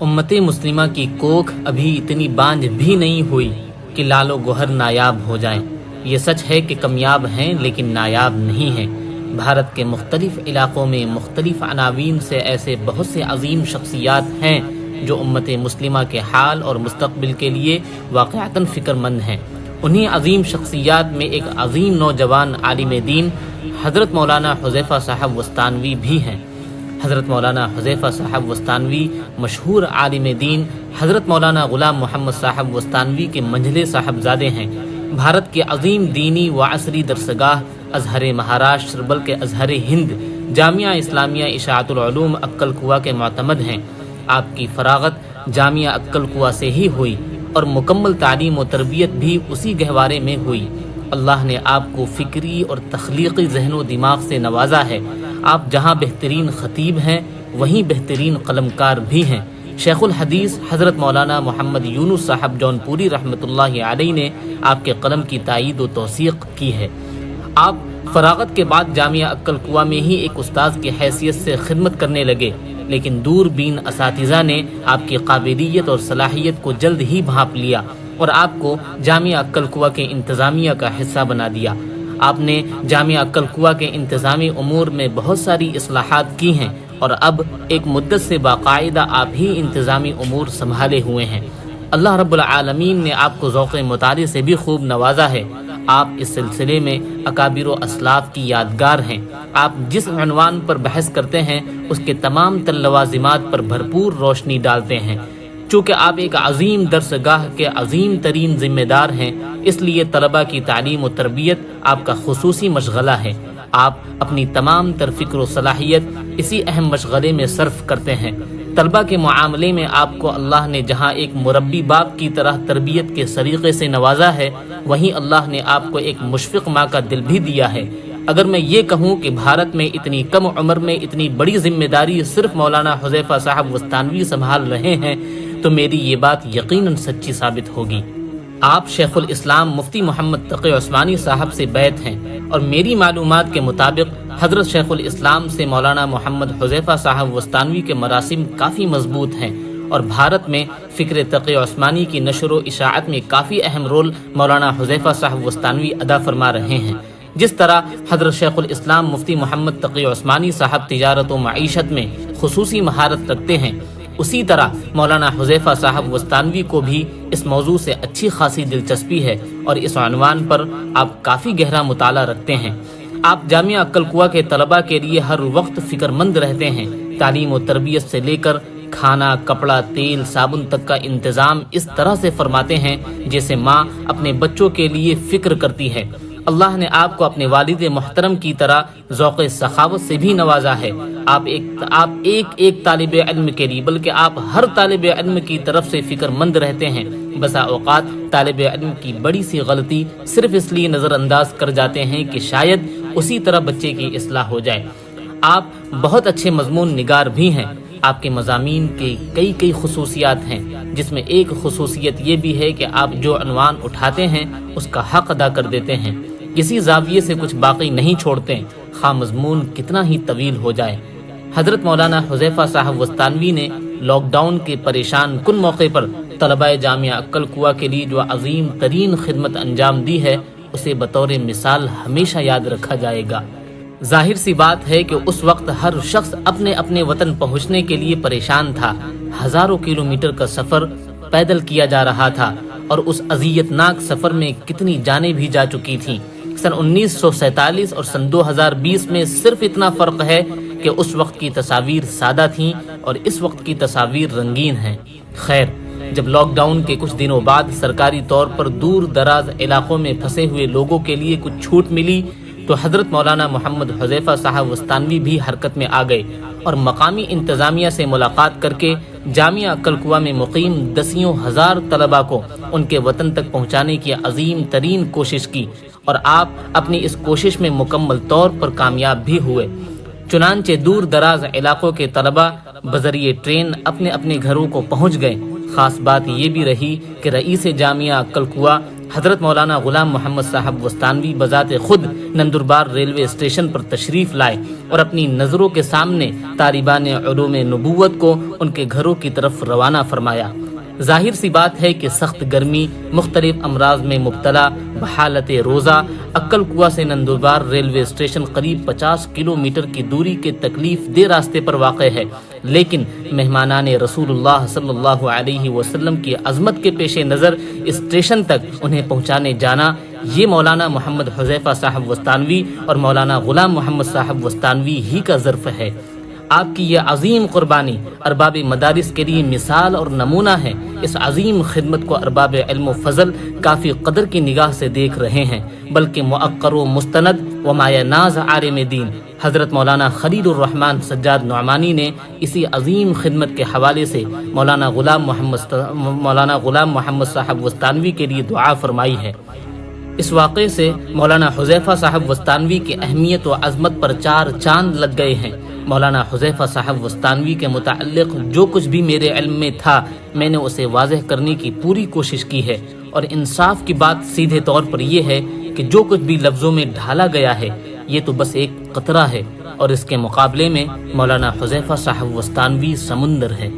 امت مسلمہ کی کوکھ ابھی اتنی بانجھ بھی نہیں ہوئی کہ لال و گوہر نایاب ہو جائیں۔ یہ سچ ہے کہ کمیاب ہیں لیکن نایاب نہیں ہیں۔ بھارت کے مختلف علاقوں میں مختلف عناوین سے ایسے بہت سے عظیم شخصیات ہیں جو امت مسلمہ کے حال اور مستقبل کے لیے واقعتاً فکر مند ہیں۔ انہی عظیم شخصیات میں ایک عظیم نوجوان عالم دین حضرت مولانا حذیفہ صاحب وستانوی بھی ہیں۔ حضرت مولانا حذیفہ صاحب وستانوی مشہور عالم دین حضرت مولانا غلام محمد صاحب وستانوی کے منجھلے صاحبزادے ہیں۔ بھارت کے عظیم دینی و عصری درسگاہ ازہر مہاراشٹر بلکہ ازہر ہند جامعہ اسلامیہ اشاعت العلوم عکل کوا کے معتمد ہیں۔ آپ کی فراغت جامعہ عکل کوا سے ہی ہوئی اور مکمل تعلیم و تربیت بھی اسی گہوارے میں ہوئی۔ اللہ نے آپ کو فکری اور تخلیقی ذہن و دماغ سے نوازا ہے۔ آپ جہاں بہترین خطیب ہیں وہیں بہترین قلمکار بھی ہیں۔ شیخ الحدیث حضرت مولانا محمد یونس صاحب جونپوری رحمۃ اللہ علیہ نے آپ کے قلم کی تائید و توثیق کی ہے۔ آپ فراغت کے بعد جامعہ عکل کوا میں ہی ایک استاذ کی حیثیت سے خدمت کرنے لگے، لیکن دور بین اساتذہ نے آپ کی قابلیت اور صلاحیت کو جلد ہی بھانپ لیا اور آپ کو جامعہ عکل کوا کے انتظامیہ کا حصہ بنا دیا۔ آپ نے جامعہ عکل کوا کے انتظامی امور میں بہت ساری اصلاحات کی ہیں اور اب ایک مدت سے باقاعدہ آپ ہی انتظامی امور سنبھالے ہوئے ہیں۔ اللہ رب العالمین نے آپ کو ذوق مطالعے سے بھی خوب نوازا ہے۔ آپ اس سلسلے میں اکابر و اسلاف کی یادگار ہیں۔ آپ جس عنوان پر بحث کرتے ہیں اس کے تمام تر لوازمات پر بھرپور روشنی ڈالتے ہیں۔ چونکہ آپ ایک عظیم درسگاہ کے عظیم ترین ذمہ دار ہیں، اس لیے طلباء کی تعلیم و تربیت آپ کا خصوصی مشغلہ ہے۔ آپ اپنی تمام تر فکر و صلاحیت اسی اہم مشغلے میں صرف کرتے ہیں۔ طلباء کے معاملے میں آپ کو اللہ نے جہاں ایک مربی باپ کی طرح تربیت کے سلیقے سے نوازا ہے، وہیں اللہ نے آپ کو ایک مشفق ماں کا دل بھی دیا ہے۔ اگر میں یہ کہوں کہ بھارت میں اتنی کم عمر میں اتنی بڑی ذمہ داری صرف مولانا حذیفہ صاحب وستانوی سنبھال رہے ہیں تو میری یہ بات یقیناً سچی ثابت ہوگی۔ آپ شیخ الاسلام مفتی محمد تقی عثمانی صاحب سے بیعت ہیں اور میری معلومات کے مطابق حضرت شیخ الاسلام سے مولانا محمد حذیفہ صاحب وستانوی کے مراسم کافی مضبوط ہیں اور بھارت میں فکر تقی عثمانی کی نشر و اشاعت میں کافی اہم رول مولانا حذیفہ صاحب وستانوی ادا فرما رہے ہیں۔ جس طرح حضرت شیخ الاسلام مفتی محمد تقی عثمانی صاحب تجارت و معیشت میں خصوصی مہارت رکھتے ہیں، اسی طرح مولانا حذیفہ صاحب وستانوی کو بھی اس موضوع سے اچھی خاصی دلچسپی ہے اور اس عنوان پر آپ کافی گہرا مطالعہ رکھتے ہیں۔ آپ جامعہ عکل کوا کے طلباء کے لیے ہر وقت فکر مند رہتے ہیں۔ تعلیم و تربیت سے لے کر کھانا، کپڑا، تیل، صابن تک کا انتظام اس طرح سے فرماتے ہیں جیسے ماں اپنے بچوں کے لیے فکر کرتی ہے۔ اللہ نے آپ کو اپنے والد محترم کی طرح ذوق سخاوت سے بھی نوازا ہے۔ آپ ایک طالب علم کے لیے بلکہ آپ ہر طالب علم کی طرف سے فکر مند رہتے ہیں۔ بسا اوقات طالب علم کی بڑی سی غلطی صرف اس لیے نظر انداز کر جاتے ہیں کہ شاید اسی طرح بچے کی اصلاح ہو جائے۔ آپ بہت اچھے مضمون نگار بھی ہیں۔ آپ کے مضامین کے کئی خصوصیات ہیں، جس میں ایک خصوصیت یہ بھی ہے کہ آپ جو عنوان اٹھاتے ہیں اس کا حق ادا کر دیتے ہیں، کسی زاویے سے کچھ باقی نہیں چھوڑتے، خواہ مضمون کتنا ہی طویل ہو جائے۔ حضرت مولانا حذیفہ صاحب وستانوی نے لاک ڈاؤن کے پریشان کن موقع پر طلباء جامعہ عکل کوا کے لیے جو عظیم ترین خدمت انجام دی ہے اسے بطور مثال ہمیشہ یاد رکھا جائے گا۔ ظاہر سی بات ہے کہ اس وقت ہر شخص اپنے وطن پہنچنے کے لیے پریشان تھا۔ ہزاروں کلومیٹر کا سفر پیدل کیا جا رہا تھا اور اس اذیت ناک سفر میں کتنی جانیں بھی جا چکی تھیں۔ سن 1947 اور سن 2020 میں صرف اتنا فرق ہے کہ اس وقت کی تصاویر سادہ تھیں اور اس وقت کی تصاویر رنگین ہیں۔ خیر، جب لاک ڈاؤن کے کچھ دنوں بعد سرکاری طور پر دور دراز علاقوں میں پھنسے ہوئے لوگوں کے لیے کچھ چھوٹ ملی تو حضرت مولانا محمد حذیفہ صاحب وستانوی بھی حرکت میں آ گئے اور مقامی انتظامیہ سے ملاقات کر کے جامعہ عکل کوا میں مقیم دسیوں ہزار طلباء کو ان کے وطن تک پہنچانے کی عظیم ترین کوشش کی اور آپ اپنی اس کوشش میں مکمل طور پر کامیاب بھی ہوئے۔ چنانچہ دور دراز علاقوں کے طلباء بذریعہ ٹرین اپنے گھروں کو پہنچ گئے۔ خاص بات یہ بھی رہی کہ رئیس جامعہ عکل کوا حضرت مولانا غلام محمد صاحب وستانوی بذات خود نندربار ریلوے اسٹیشن پر تشریف لائے اور اپنی نظروں کے سامنے طالبان علوم نبوت کو ان کے گھروں کی طرف روانہ فرمایا۔ ظاہر سی بات ہے کہ سخت گرمی، مختلف امراض میں مبتلا، بحالت روزہ، عقل کنواں سے نندربار ریلوے اسٹیشن قریب 50 کلومیٹر کی دوری کے تکلیف دہ راستے پر واقع ہے، لیکن مہمانان رسول اللہ صلی اللہ علیہ وسلم کی عظمت کے پیش نظر اسٹیشن تک انہیں پہنچانے جانا، یہ مولانا محمد حذیفہ صاحب وستانوی اور مولانا غلام محمد صاحب وستانوی ہی کا ظرف ہے۔ آپ کی یہ عظیم قربانی ارباب مدارس کے لیے مثال اور نمونہ ہے۔ اس عظیم خدمت کو ارباب علم و فضل کافی قدر کی نگاہ سے دیکھ رہے ہیں، بلکہ مؤقر و مستند و مایہ ناز عالم دین حضرت مولانا خلیل الرحمن سجاد نعمانی نے اسی عظیم خدمت کے حوالے سے مولانا غلام محمد صاحب وستانوی کے لیے دعا فرمائی ہے۔ اس واقعے سے مولانا حذیفہ صاحب وستانوی کی اہمیت و عظمت پر 4 چاند لگ گئے ہیں۔ مولانا حذیفہ صاحب وستانوی کے متعلق جو کچھ بھی میرے علم میں تھا، میں نے اسے واضح کرنے کی پوری کوشش کی ہے، اور انصاف کی بات سیدھے طور پر یہ ہے کہ جو کچھ بھی لفظوں میں ڈھالا گیا ہے یہ تو بس ایک قطرہ ہے، اور اس کے مقابلے میں مولانا حذیفہ صاحب وستانوی سمندر ہے۔